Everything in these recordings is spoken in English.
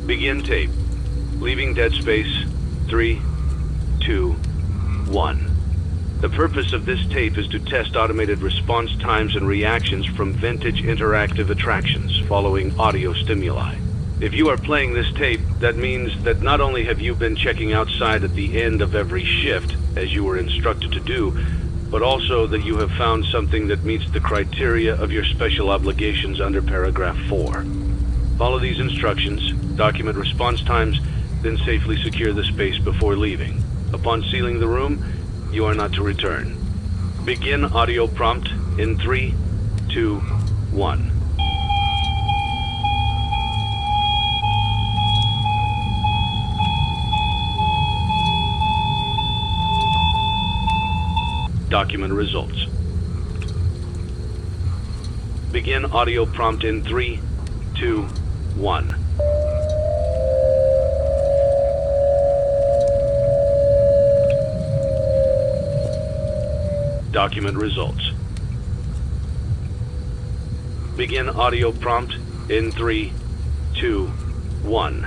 Begin tape. Leaving dead space. 3, 2, 1. The purpose of this tape is to test automated response times and reactions from vintage interactive attractions following audio stimuli. If you are playing this tape, that means that not only have you been checking outside at the end of every shift, as you were instructed to do, but also that you have found something that meets the criteria of your special obligations under paragraph 4. Follow these instructions, document response times, then safely secure the space before leaving. Upon sealing the room, you are not to return. Begin audio prompt in 3, 2, 1. Document results. Begin audio prompt in 3, 2, 1. Document results. Begin audio prompt in 3, 2, 1.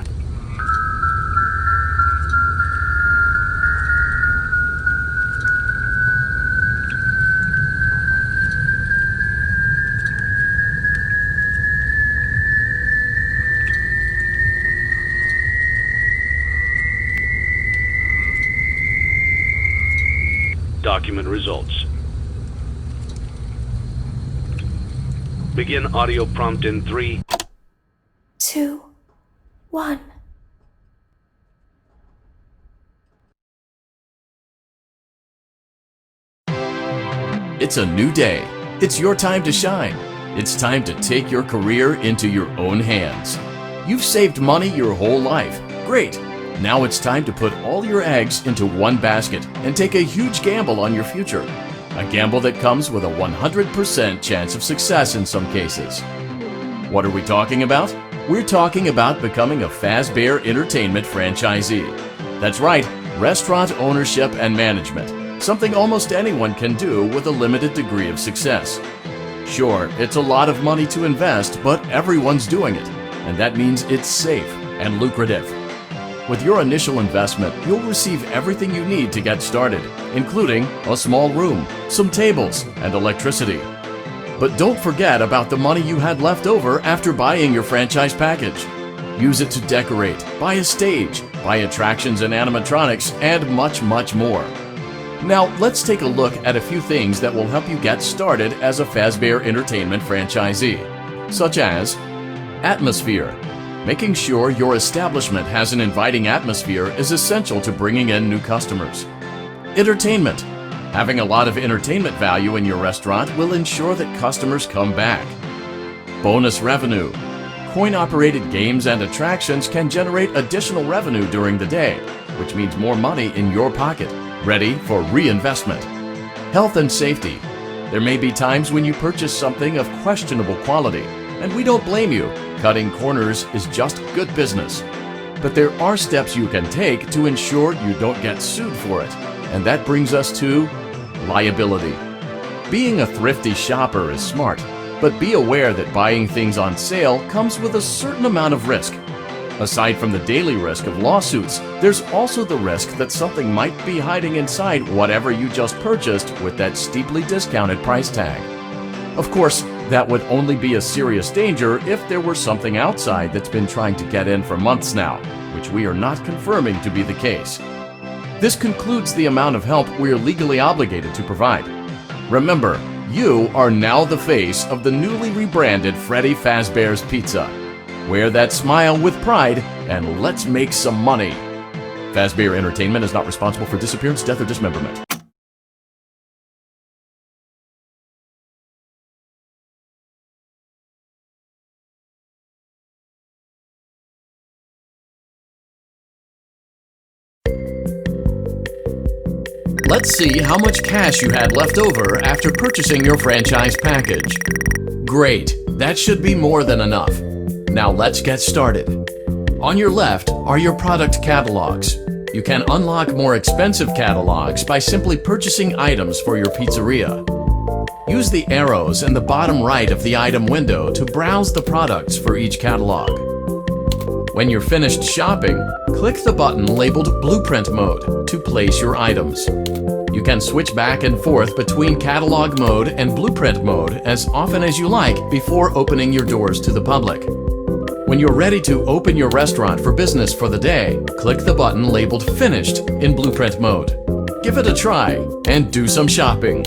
Document results. Begin audio prompt in 3, 2, 1. It's a new day. It's your time to shine. It's time to take your career into your own hands. You've saved money your whole life. Great. Now it's time to put all your eggs into one basket and take a huge gamble on your future. A gamble that comes with a 100% chance of success in some cases. What are we talking about? We're talking about becoming a Fazbear Entertainment franchisee. That's right, restaurant ownership and management. Something almost anyone can do with a limited degree of success. Sure, it's a lot of money to invest, but everyone's doing it. And that means it's safe and lucrative. With your initial investment, you'll receive everything you need to get started, including a small room, some tables, and electricity. But don't forget about the money you had left over after buying your franchise package. Use it to decorate, buy a stage, buy attractions and animatronics, and much, much more. Now, let's take a look at a few things that will help you get started as a Fazbear Entertainment franchisee, such as atmosphere. Making sure your establishment has an inviting atmosphere is essential to bringing in new customers. Entertainment. Having a lot of entertainment value in your restaurant will ensure that customers come back. Bonus revenue. Coin-operated games and attractions can generate additional revenue during the day, which means more money in your pocket, ready for reinvestment. Health and safety. There may be times when you purchase something of questionable quality, and we don't blame you. Cutting corners is just good business. But there are steps you can take to ensure you don't get sued for it. And that brings us to liability. Being a thrifty shopper is smart, but be aware that buying things on sale comes with a certain amount of risk. Aside from the daily risk of lawsuits, there's also the risk that something might be hiding inside whatever you just purchased with that steeply discounted price tag. Of course, that would only be a serious danger if there were something outside that's been trying to get in for months now, which we are not confirming to be the case. This concludes the amount of help we are legally obligated to provide. Remember, you are now the face of the newly rebranded Freddy Fazbear's Pizza. Wear that smile with pride and let's make some money. Fazbear Entertainment is not responsible for disappearance, death, or dismemberment. Let's see how much cash you had left over after purchasing your franchise package. Great, that should be more than enough. Now let's get started. On your left are your product catalogs. You can unlock more expensive catalogs by simply purchasing items for your pizzeria. Use the arrows in the bottom right of the item window to browse the products for each catalog. When you're finished shopping, click the button labeled Blueprint Mode to place your items. You can switch back and forth between Catalog Mode and Blueprint Mode as often as you like before opening your doors to the public. When you're ready to open your restaurant for business for the day, click the button labeled Finished in Blueprint Mode. Give it a try and do some shopping.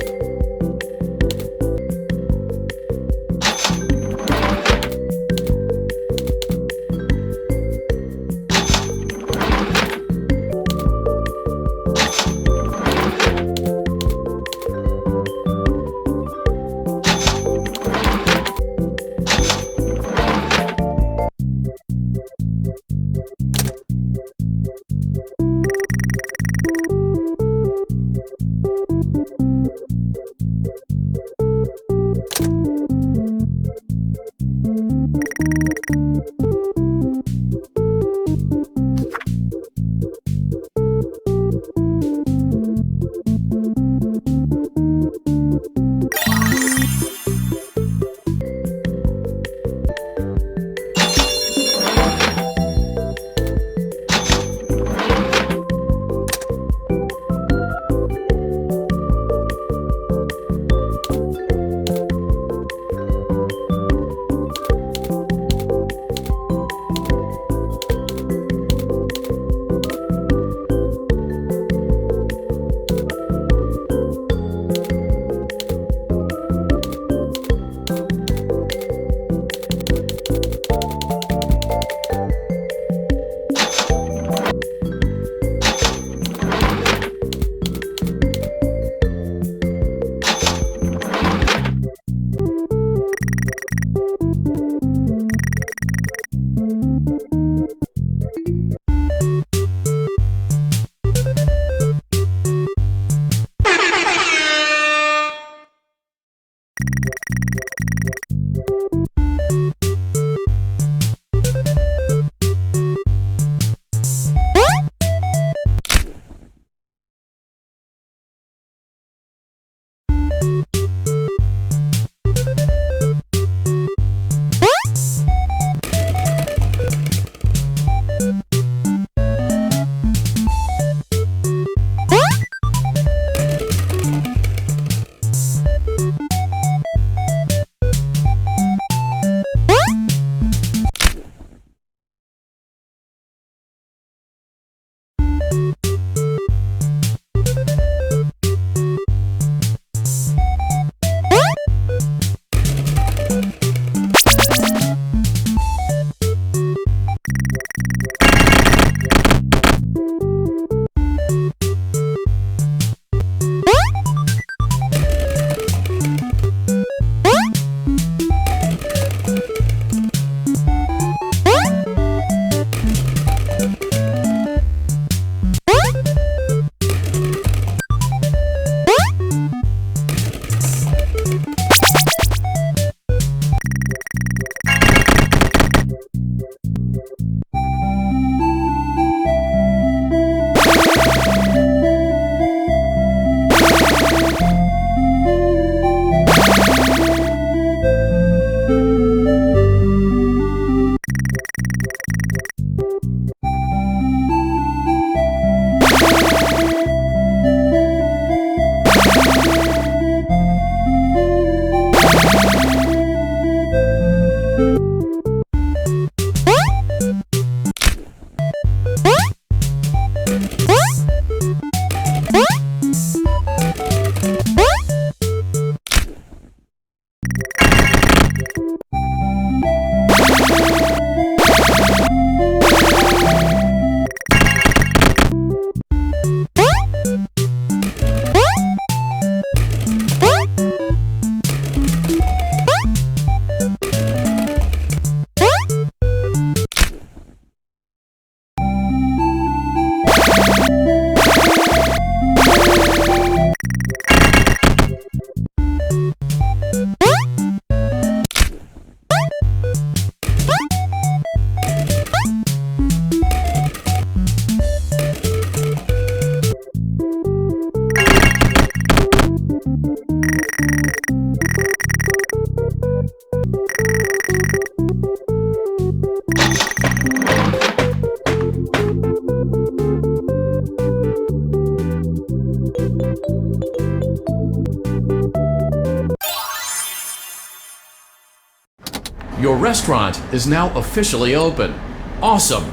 Your restaurant is now officially open. Awesome!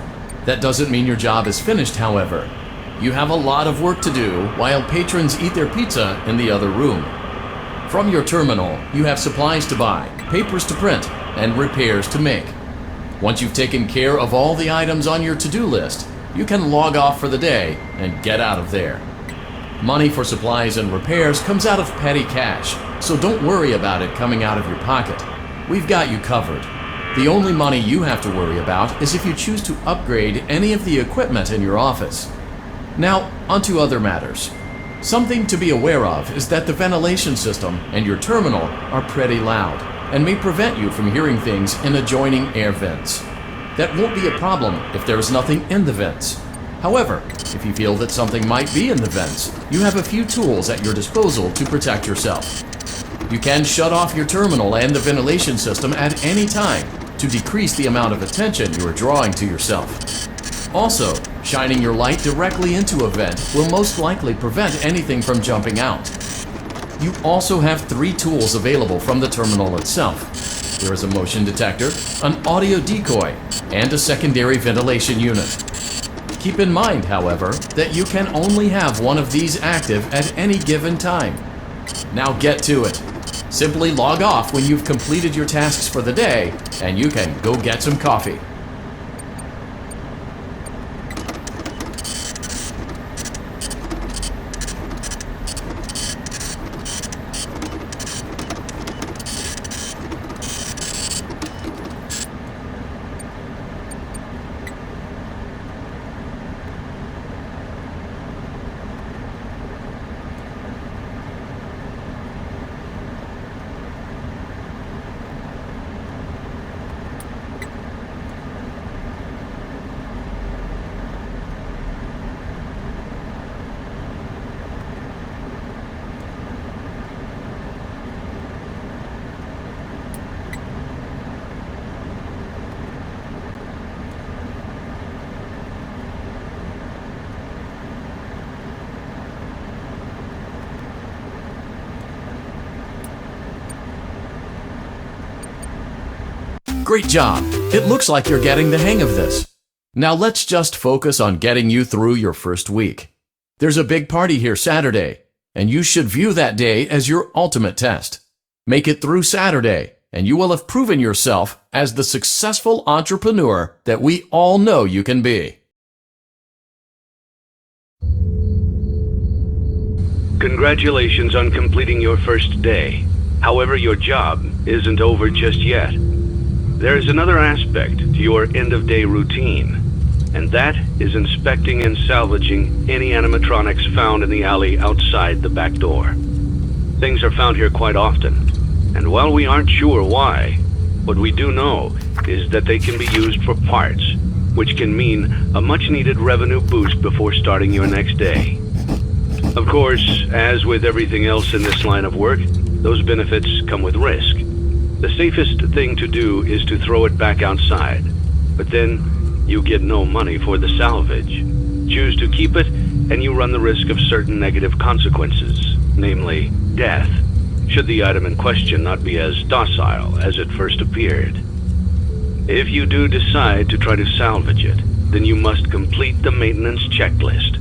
That doesn't mean your job is finished, however. You have a lot of work to do while patrons eat their pizza in the other room. From your terminal, you have supplies to buy, papers to print, and repairs to make. Once you've taken care of all the items on your to-do list, you can log off for the day and get out of there. Money for supplies and repairs comes out of petty cash, so don't worry about it coming out of your pocket. We've got you covered. The only money you have to worry about is if you choose to upgrade any of the equipment in your office. Now, onto other matters. Something to be aware of is that the ventilation system and your terminal are pretty loud and may prevent you from hearing things in adjoining air vents. That won't be a problem if there is nothing in the vents. However, if you feel that something might be in the vents, you have a few tools at your disposal to protect yourself. You can shut off your terminal and the ventilation system at any time to decrease the amount of attention you are drawing to yourself. Also, shining your light directly into a vent will most likely prevent anything from jumping out. You also have 3 tools available from the terminal itself. There is a motion detector, an audio decoy, and a secondary ventilation unit. Keep in mind, however, that you can only have one of these active at any given time. Now get to it. Simply log off when you've completed your tasks for the day, and you can go get some coffee. Great job! It looks like you're getting the hang of this. Now let's just focus on getting you through your first week. There's a big party here Saturday, and you should view that day as your ultimate test. Make it through Saturday, and you will have proven yourself as the successful entrepreneur that we all know you can be. Congratulations on completing your first day. However, your job isn't over just yet. There is another aspect to your end-of-day routine, and that is inspecting and salvaging any animatronics found in the alley outside the back door. Things are found here quite often, and while we aren't sure why, what we do know is that they can be used for parts, which can mean a much-needed revenue boost before starting your next day. Of course, as with everything else in this line of work, those benefits come with risk. The safest thing to do is to throw it back outside, but then you get no money for the salvage. Choose to keep it, and you run the risk of certain negative consequences, namely death, should the item in question not be as docile as it first appeared. If you do decide to try to salvage it, then you must complete the maintenance checklist.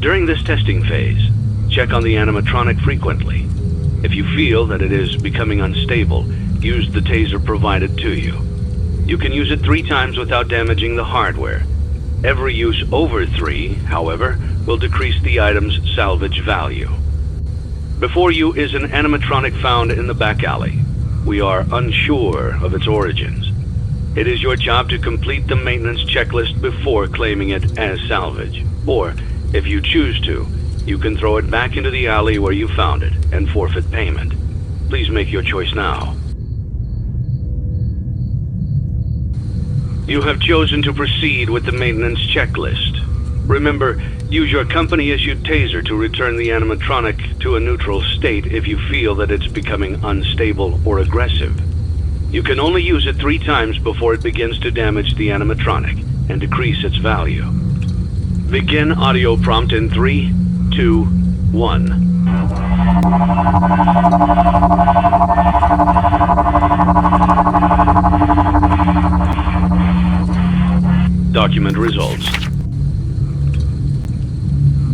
During this testing phase, check on the animatronic frequently. If you feel that it is becoming unstable, use the taser provided to you. You can use it 3 times without damaging the hardware. Every use over 3, however, will decrease the item's salvage value. Before you is an animatronic found in the back alley. We are unsure of its origins. It is your job to complete the maintenance checklist before claiming it as salvage. Or, if you choose to, you can throw it back into the alley where you found it and forfeit payment. Please make your choice now. You have chosen to proceed with the maintenance checklist. Remember, use your company-issued taser to return the animatronic to a neutral state if you feel that it's becoming unstable or aggressive. You can only use it 3 times before it begins to damage the animatronic and decrease its value. Begin audio prompt in 3, 2, 1. Document results.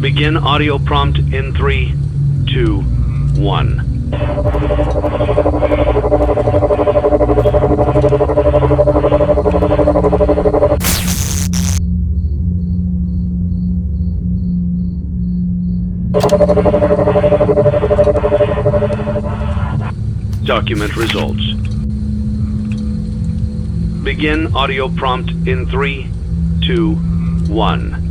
Begin audio prompt in 3, 2, 1. Document results. Begin audio prompt in 3, 2, 1.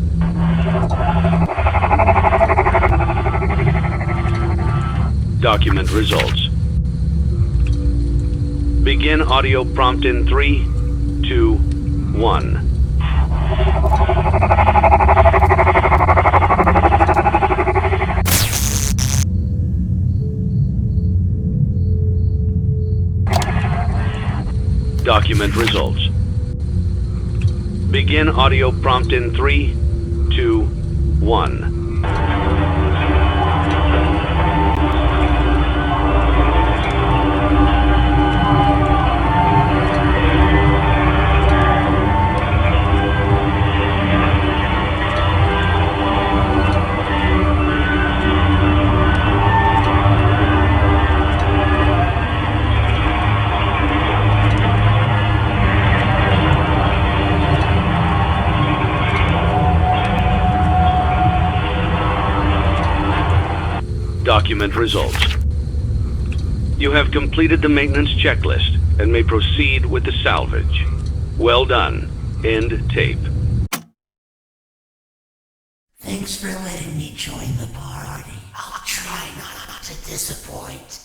Document results. Begin audio prompt in 3, 2, 1. Document results. Begin audio prompt in 3, 2, 1. Document results. You have completed the maintenance checklist and may proceed with the salvage. Well done. End tape. Thanks for letting me join the party. I'll try not to disappoint.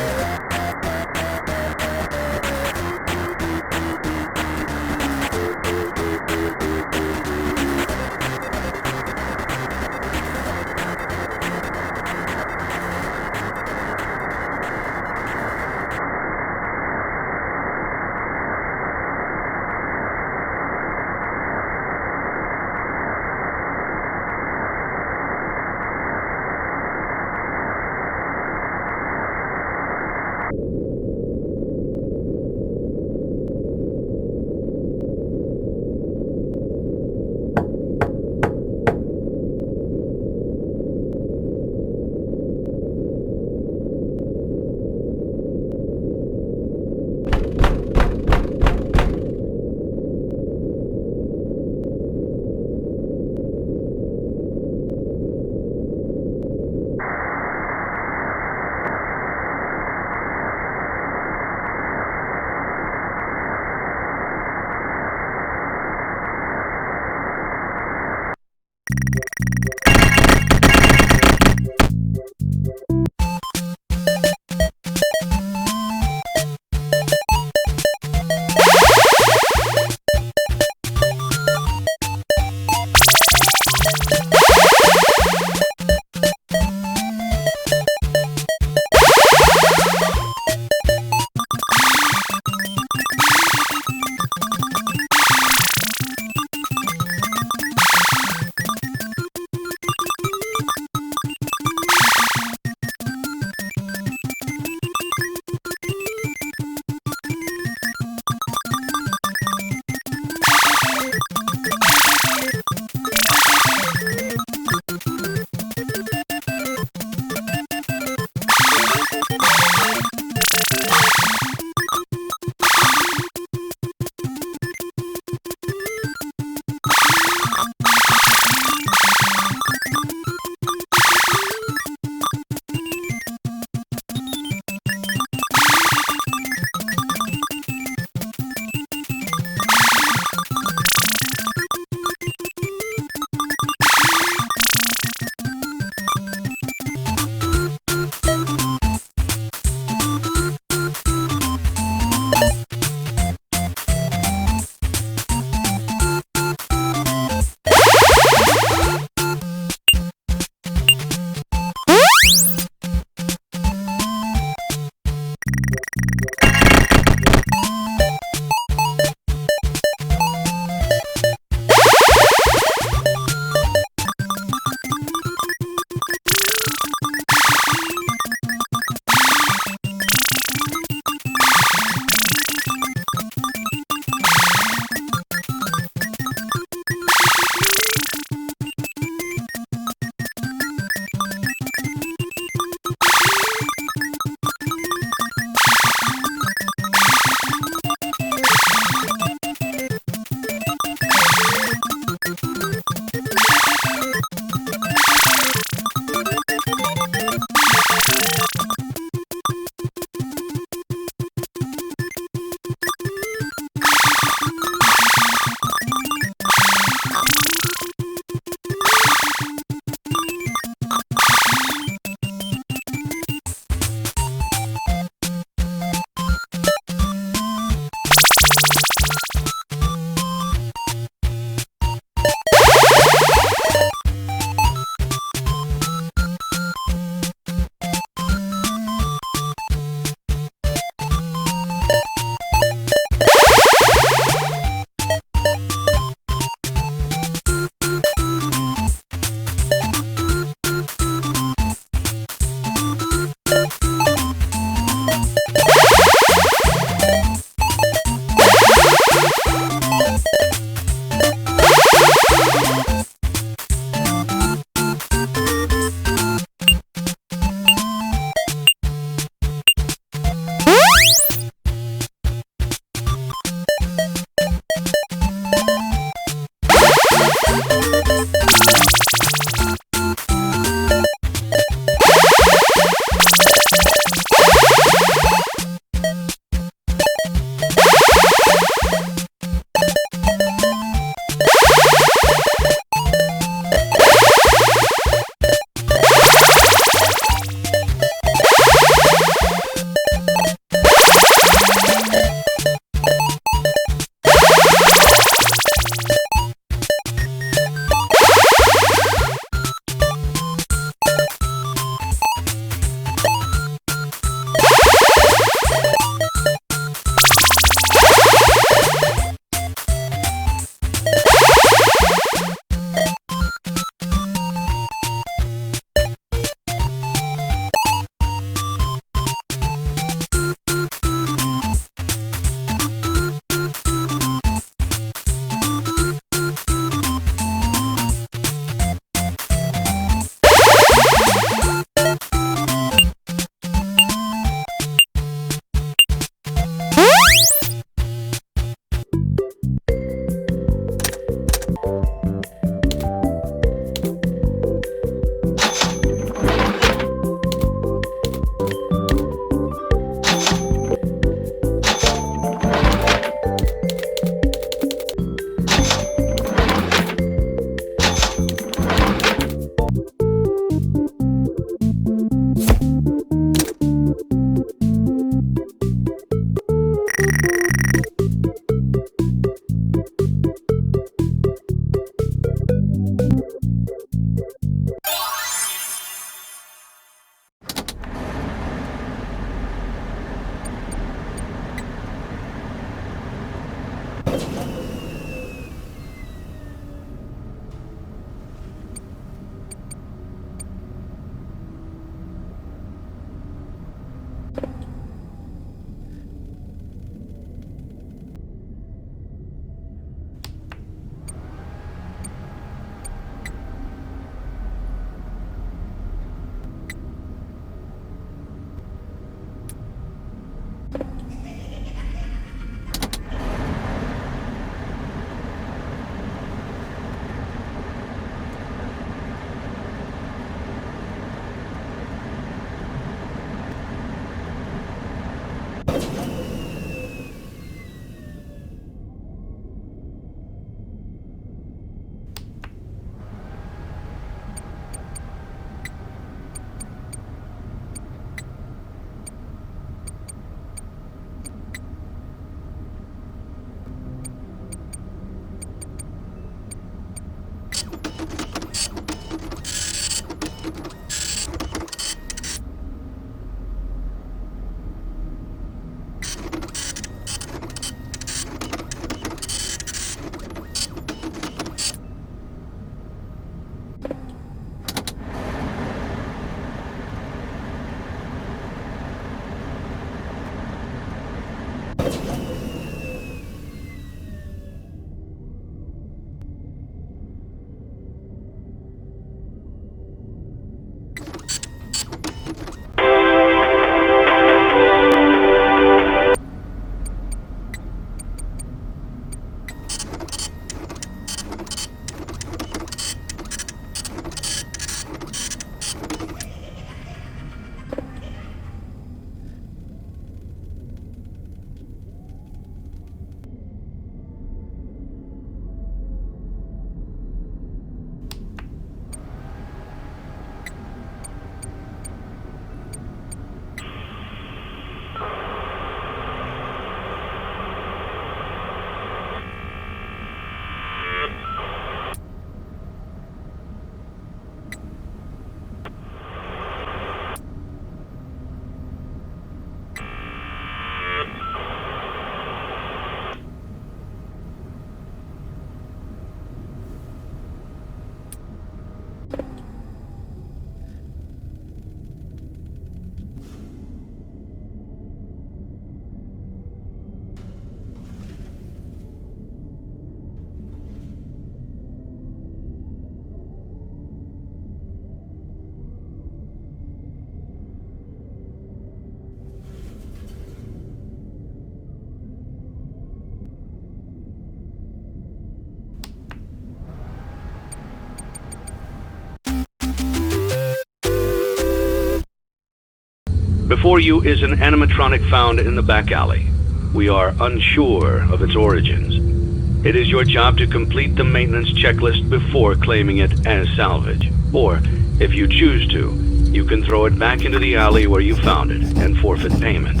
Before you is an animatronic found in the back alley. We are unsure of its origins. It is your job to complete the maintenance checklist before claiming it as salvage. Or, if you choose to, you can throw it back into the alley where you found it and forfeit payment.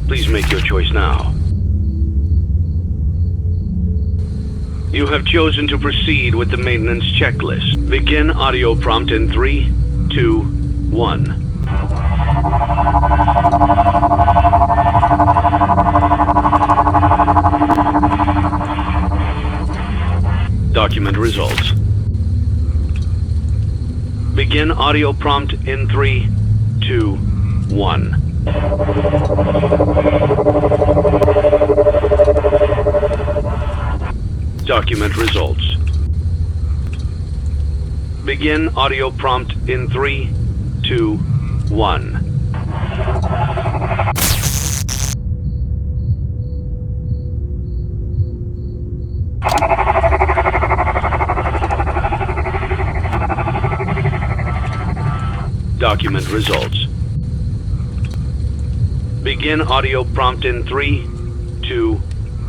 Please make your choice now. You have chosen to proceed with the maintenance checklist. Begin audio prompt in 3, 2, 1. Document results. Begin audio prompt in 3, 2, 1. Document results. Begin audio prompt in 3, 2, 1. Document results. Begin audio prompt in 3, 2,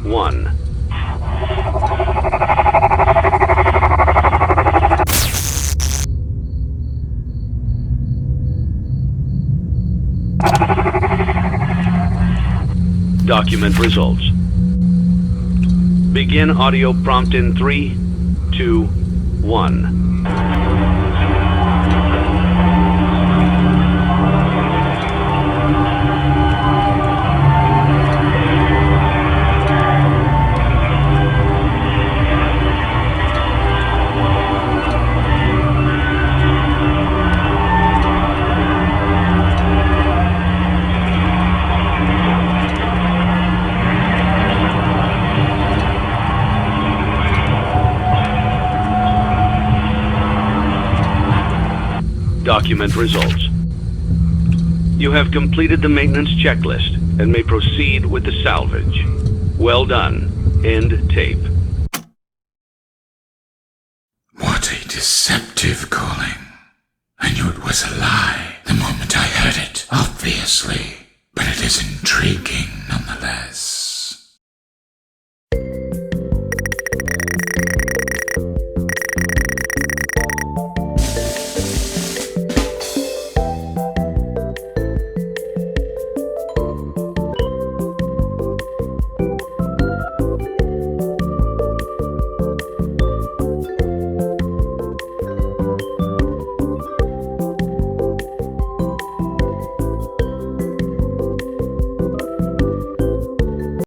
1. Document results. Begin audio prompt in 3, 2, 1. Document results. You have completed the maintenance checklist and may proceed with the salvage. Well done. End tape. What a deceptive calling. I knew it was a lie the moment I heard it, obviously, but it is intriguing nonetheless.